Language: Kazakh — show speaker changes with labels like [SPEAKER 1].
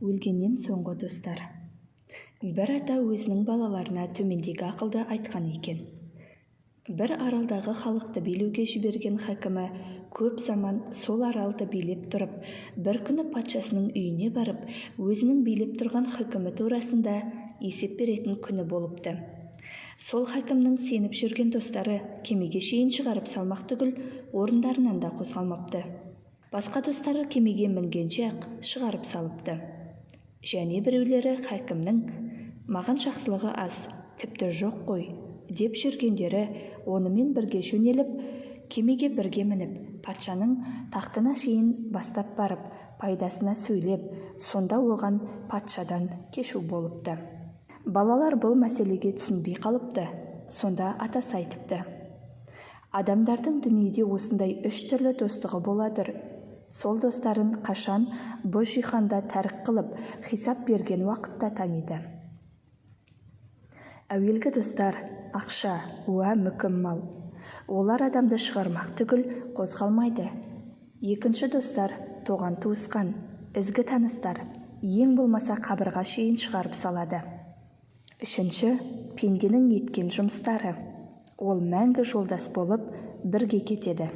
[SPEAKER 1] Өлгеннен соңғы достар. Бір ата өзінің балаларына төмендегі ақылды айтқан екен. Бір аралдағы халықты билеуге жіберген хакімі көп заман сол аралды билеп тұрып, бір күні патшасының үйіне барып, өзінің билеп тұрған хакімі турасында есеп беретін күні болыпты. Сол хакімнің сеніп жүрген достары кемеге шейін шығарып салмақ түгіл, орындарынан да қозғалмапты. Басқа достары кемеге мінгенше ақ шығарып салыпты. Және біреулері хакімнің «маған жақсылығы аз, тіпті жоқ қой» деп жүргендері онымен бірге жөнеліп, кемеге бірге мініп, патшаның тақтына шейін бастап барып, пайдасына сөйлеп, сонда оған патшадан кешу болыпты. Балалар бұл мәселеге түсінбей қалыпты. Сонда атасы айтыпты: «Адамдардың дүниеде осындай 3 түрлі достығы боладыр. Сол достарын қашан бұ жиһанда тәрк қылып, хисап берген уақытта таниды. Әуелгі достар ақша, уа мүкіммал. Олар адамды шығармақ түгіл қозғалмайды. Екінші достар тоған туысқан, ізгі таныстар, ең болмаса қабырға шейін шығарып салады. Үшінші пенденің еткен жұмыстары. Ол мәңгі жолдас болып бірге кетеді.